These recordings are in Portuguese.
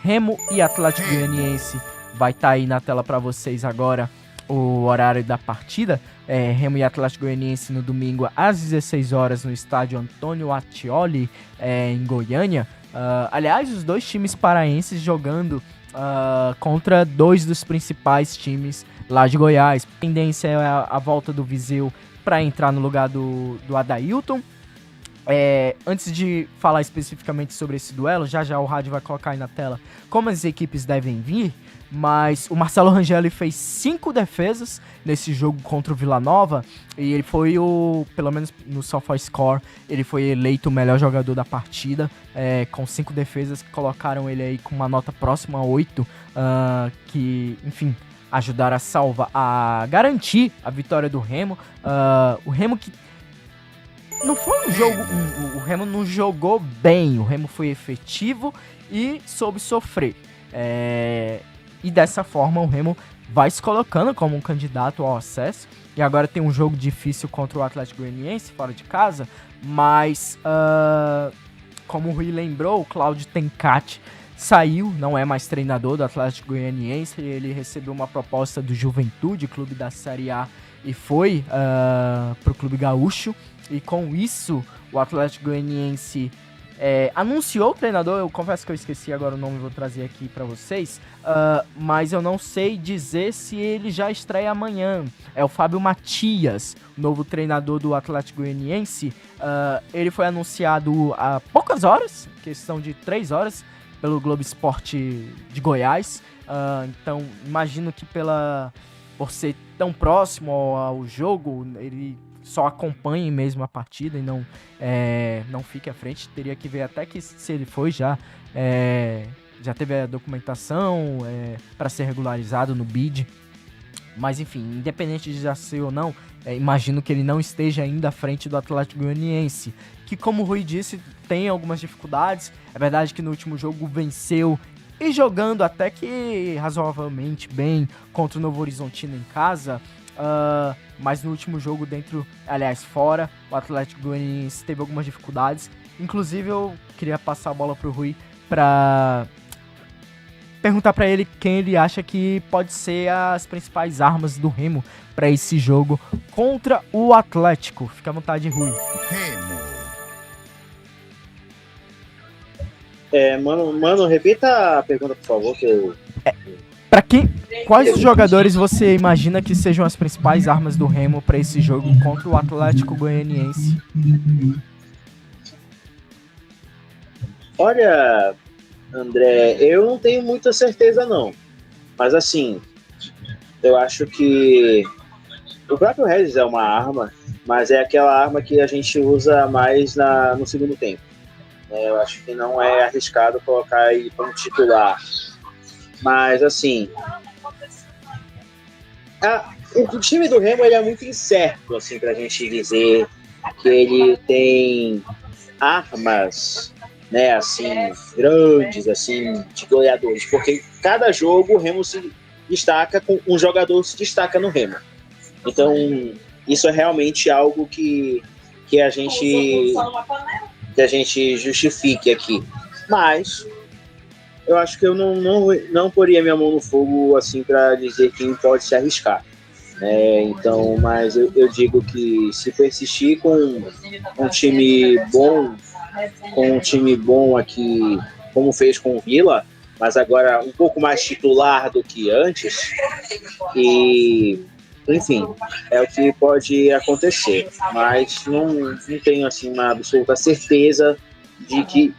Remo e Atlético Goianiense. Vai estar aí na tela para vocês agora o horário da partida. Remo e Atlético Goianiense no domingo às 16 horas no estádio Antônio Ascioli, em Goiânia. Aliás, os dois times paraenses jogando contra dois dos principais times lá de Goiás. A tendência é a volta do Viseu para entrar no lugar do Adailton. Antes de falar especificamente sobre esse duelo, já o rádio vai colocar aí na tela como as equipes devem vir, mas o Marcelo Rangel fez 5 defesas nesse jogo contra o Vila Nova, e ele foi pelo menos no SofaScore, ele foi eleito o melhor jogador da partida, com 5 defesas que colocaram ele aí com uma nota próxima a 8, que, enfim, ajudaram a garantir a vitória do Remo. O Remo que não foi um jogo... O Remo não jogou bem, o Remo foi efetivo e soube sofrer. E dessa forma o Remo vai se colocando como um candidato ao acesso. E agora tem um jogo difícil contra o Atlético Goianiense, fora de casa. Mas, como o Rui lembrou, o Cláudio Tencati saiu, não é mais treinador do Atlético Goianiense. Ele recebeu uma proposta do Juventude, clube da Série A, e foi pro Clube Gaúcho. E com isso, o Atlético Goianiense anunciou o treinador. Eu confesso que eu esqueci agora o nome, vou trazer aqui para vocês. Mas eu não sei dizer se ele já estreia amanhã. É o Fábio Matias, novo treinador do Atlético Goianiense. Ele foi anunciado há poucas horas, questão de 3 horas, pelo Globo Esporte de Goiás. Então, imagino que por ser tão próximo ao jogo, ele só acompanhe mesmo a partida e não fique à frente. Teria que ver até que se ele foi já teve a documentação para ser regularizado no BID. Mas enfim, independente de já ser ou não, imagino que ele não esteja ainda à frente do Atlético Goianiense, que, como o Rui disse, tem algumas dificuldades. É verdade que no último jogo venceu e jogando até que razoavelmente bem contra o Novo Horizontino em casa. Mas no último jogo fora, o Atlético Goianiense teve algumas dificuldades. Inclusive eu queria passar a bola pro Rui para perguntar para ele quem ele acha que pode ser as principais armas do Remo para esse jogo contra o Atlético. Fica à vontade, Rui. Mano, repita a pergunta, por favor, que eu... Quais os jogadores você imagina que sejam as principais armas do Remo para esse jogo contra o Atlético Goianiense? Olha, André, eu não tenho muita certeza não. Mas assim, eu acho que o próprio Regis é uma arma, mas é aquela arma que a gente usa mais no segundo tempo. Eu acho que não é arriscado colocar aí como titular. Mas, assim, o time do Remo ele é muito incerto, assim, pra gente dizer que ele tem armas, né, assim, grandes, assim, de goleadores. Porque cada jogo o Remo se destaca, um jogador se destaca no Remo. Então, isso é realmente algo que a gente justifique aqui. Mas eu acho que eu não poria minha mão no fogo assim para dizer quem pode se arriscar. Então, mas eu digo que se persistir com um time bom aqui, como fez com o Vila, mas agora um pouco mais titular do que antes, e enfim, é o que pode acontecer. Mas não tenho assim uma absoluta certeza de que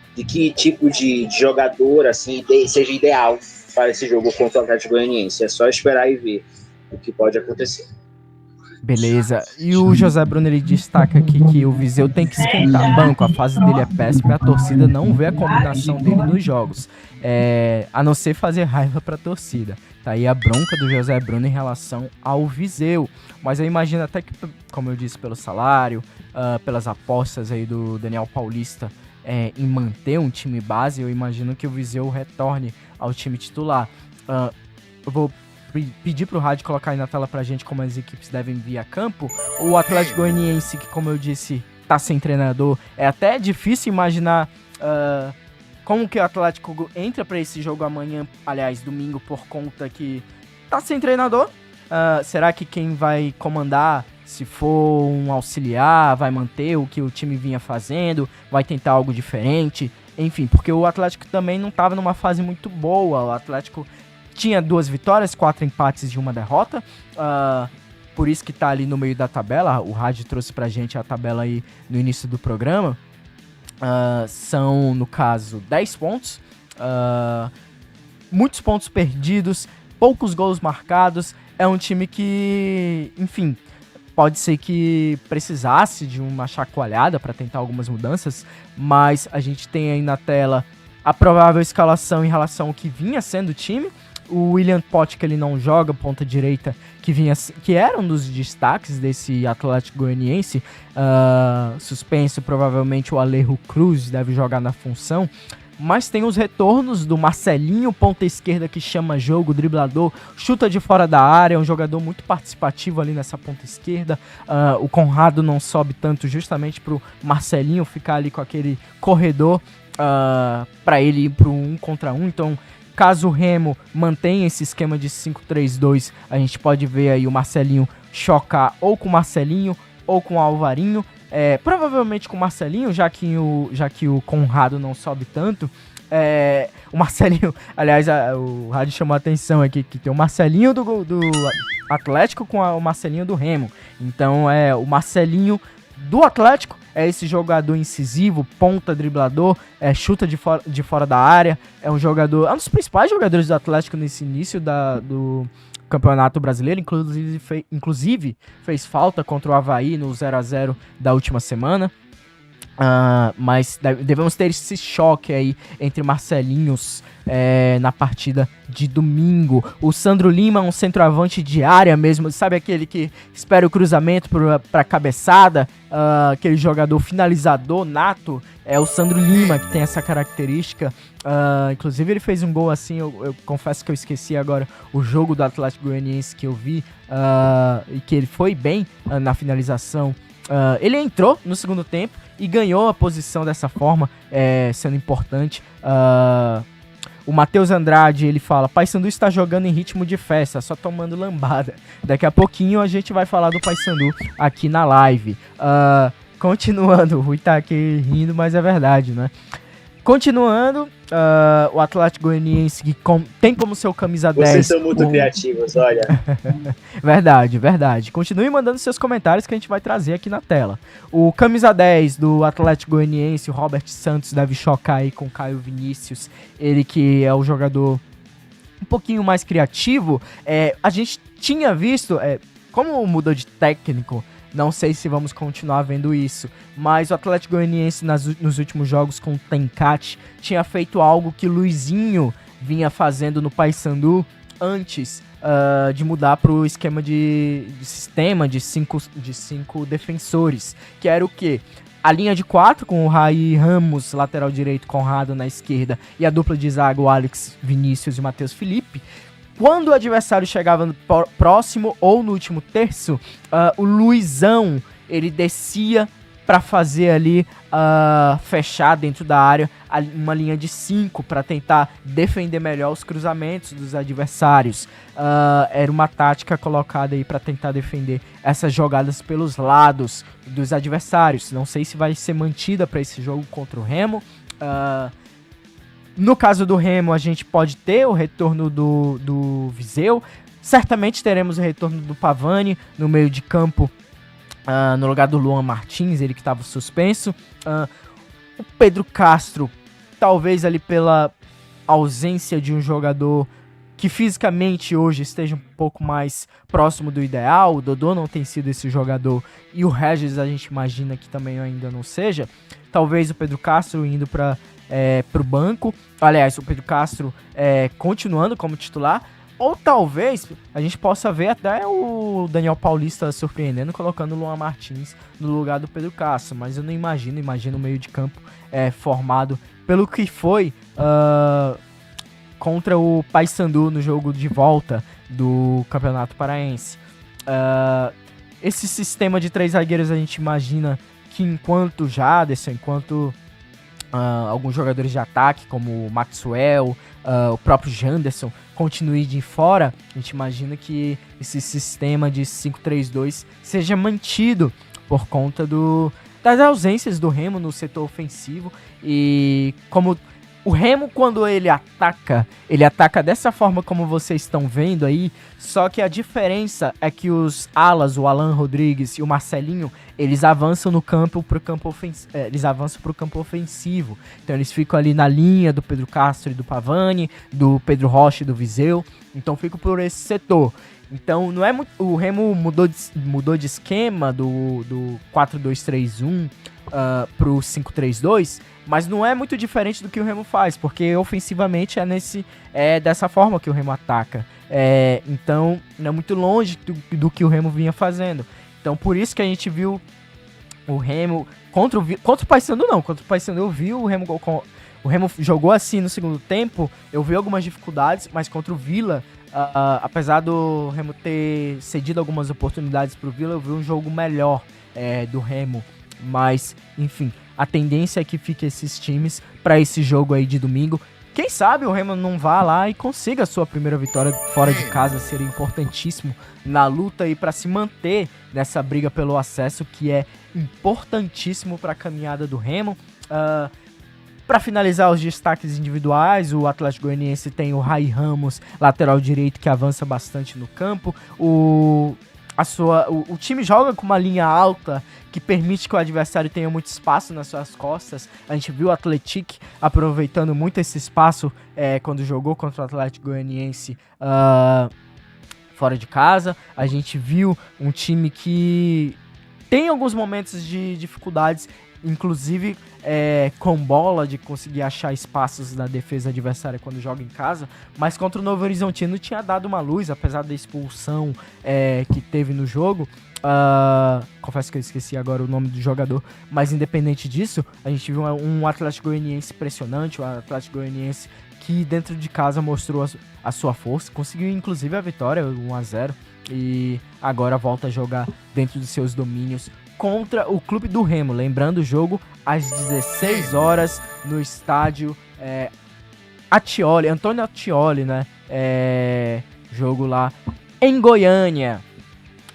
tipo de jogador assim seja ideal para esse jogo contra o Atlético Goianiense. É só esperar e ver o que pode acontecer. Beleza. E o José Bruno, ele destaca aqui que o Viseu tem que esquentar banco. A fase dele é péssima e a torcida não vê a combinação dele nos jogos. A não ser fazer raiva pra torcida. Tá aí a bronca do José Bruno em relação ao Viseu. Mas eu imagino até que, como eu disse, pelo salário, pelas apostas aí do Daniel Paulista em manter um time base, eu imagino que o Viseu retorne ao time titular. Eu vou pedir pro rádio colocar aí na tela pra gente como as equipes devem vir a campo. O Atlético Goianiense, que, como eu disse, tá sem treinador, é até difícil imaginar como que o Atlético entra para esse jogo amanhã, aliás, domingo, por conta que tá sem treinador. Será que quem vai comandar, se for um auxiliar, vai manter o que o time vinha fazendo, vai tentar algo diferente? Enfim, porque o Atlético também não estava numa fase muito boa. O Atlético tinha 2 vitórias, 4 empates e 1 derrota. Por isso que tá ali no meio da tabela. O Rádio trouxe pra gente a tabela aí no início do programa. São, no caso, 10 pontos. Muitos pontos perdidos, poucos gols marcados. É um time que, enfim, pode ser que precisasse de uma chacoalhada para tentar algumas mudanças, mas a gente tem aí na tela a provável escalação em relação ao que vinha sendo o time. O William Potts, que ele não joga, ponta direita, que era um dos destaques desse Atlético Goianiense, suspenso, provavelmente o Alejo Cruz deve jogar na função. Mas tem os retornos do Marcelinho, ponta esquerda, que chama jogo, driblador, chuta de fora da área, é um jogador muito participativo ali nessa ponta esquerda. O Conrado não sobe tanto justamente pro Marcelinho ficar ali com aquele corredor para ele ir pro 1 contra 1. Então, caso o Remo mantenha esse esquema de 5-3-2, a gente pode ver aí o Marcelinho chocar ou com o Marcelinho ou com o Alvarinho. Provavelmente com o Marcelinho, já que o Conrado não sobe tanto. O Marcelinho, aliás, o Rádio chamou a atenção aqui que tem o Marcelinho do Atlético com o Marcelinho do Remo. Então, o Marcelinho do Atlético é esse jogador incisivo, ponta, driblador, chuta de fora da área. É um dos principais jogadores do Atlético nesse início do Campeonato Brasileiro, inclusive fez falta contra o Avaí no 0-0 da última semana. Mas devemos ter esse choque aí entre Marcelinhos na partida de domingo. O Sandro Lima, um centroavante de área mesmo, sabe aquele que espera o cruzamento para cabeçada, aquele jogador finalizador nato. É o Sandro Lima que tem essa característica. Inclusive ele fez um gol assim, eu confesso que eu esqueci agora o jogo do Atlético Goianiense que eu vi, e que ele foi bem na finalização. Ele entrou no segundo tempo e ganhou a posição dessa forma, sendo importante. O Matheus Andrade, ele fala: Paysandu está jogando em ritmo de festa, só tomando lambada. Daqui a pouquinho a gente vai falar do Paysandu aqui na live. Continuando, o Rui tá aqui rindo, mas é verdade, né? Continuando, o Atlético Goianiense que tem como seu camisa 10... Vocês são muito criativos, olha. Verdade. Continue mandando seus comentários que a gente vai trazer aqui na tela. O camisa 10 do Atlético Goianiense, o Robert Santos, deve chocar aí com o Caio Vinícius. Ele que é o jogador um pouquinho mais criativo. A gente tinha visto, como mudou de técnico, não sei se vamos continuar vendo isso, mas o Atlético Goianiense nos últimos jogos com o Tencate tinha feito algo que o Luizinho vinha fazendo no Paysandu antes de mudar para o esquema de sistema de cinco defensores, que era o quê? A linha de 4 com o Raí Ramos, lateral direito, Conrado na esquerda, e a dupla de zaga, o Alex Vinícius e o Matheus Felipe. Quando o adversário chegava no próximo ou no último terço, o Luizão, ele descia para fazer ali, fechar dentro da área uma linha de 5 para tentar defender melhor os cruzamentos dos adversários. Era uma tática colocada aí para tentar defender essas jogadas pelos lados dos adversários. Não sei se vai ser mantida para esse jogo contra o Remo. No caso do Remo, a gente pode ter o retorno do Viseu. Certamente teremos o retorno do Pavani no meio de campo, no lugar do Luan Martins, ele que estava suspenso. O Pedro Castro, talvez ali pela ausência de um jogador que fisicamente hoje esteja um pouco mais próximo do ideal. O Dodô não tem sido esse jogador, e o Regis a gente imagina que também ainda não seja. Talvez o Pedro Castro indo para o banco, aliás, o Pedro Castro continuando como titular, ou talvez a gente possa ver até o Daniel Paulista surpreendendo, colocando o Luan Martins no lugar do Pedro Castro, mas eu não imagino o meio de campo formado pelo que foi contra o Paysandu no jogo de volta do Campeonato Paraense. Esse sistema de 3 zagueiros a gente imagina que enquanto Jaderson, enquanto alguns jogadores de ataque, como o Maxwell, o próprio Janderson, continue de fora, a gente imagina que esse sistema de 5-3-2 seja mantido por conta das ausências do Remo no setor ofensivo. E como o Remo, quando ele ataca dessa forma como vocês estão vendo aí, só que a diferença é que os alas, o Alan Rodrigues e o Marcelinho, eles avançam no campo pro campo ofensivo. Então eles ficam ali na linha do Pedro Castro e do Pavani, do Pedro Rocha e do Viseu. Então ficam por esse setor. Então não é muito, o Remo mudou de esquema do 4-2-3-1 pro 5-3-2, mas não é muito diferente do que o Remo faz, porque ofensivamente é dessa forma que o Remo ataca. Então não é muito longe do que o Remo vinha fazendo. Então por isso que a gente viu o Remo contra o Paysandu não, contra o Paysandu eu vi o Remo jogou assim no segundo tempo, eu vi algumas dificuldades, mas contra o Vila, apesar do Remo ter cedido algumas oportunidades pro Vila, eu vi um jogo melhor do Remo. Mas, enfim, a tendência é que fique esses times para esse jogo aí de domingo. Quem sabe o Remo não vá lá e consiga a sua primeira vitória fora de casa, seria importantíssimo na luta aí para se manter nessa briga pelo acesso, que é importantíssimo para a caminhada do Remo. Para finalizar os destaques individuais, o Atlético Goianiense tem o Rai Ramos, lateral direito, que avança bastante no campo. O time joga com uma linha alta que permite que o adversário tenha muito espaço nas suas costas. A gente viu o Atlético aproveitando muito esse espaço quando jogou contra o Atlético Goianiense fora de casa. A gente viu um time que tem alguns momentos de dificuldades, inclusive com bola, de conseguir achar espaços na defesa adversária quando joga em casa, mas contra o Novo Horizontino tinha dado uma luz, apesar da expulsão que teve no jogo. Confesso que eu esqueci agora o nome do jogador, mas independente disso, a gente viu um Atlético Goianiense impressionante, um Atlético Goianiense que dentro de casa mostrou a sua força, conseguiu inclusive a vitória, 1-0, e agora volta a jogar dentro dos seus domínios contra o Clube do Remo. Lembrando o jogo às 16 horas no estádio Antônio Attioli, né? Jogo lá em Goiânia.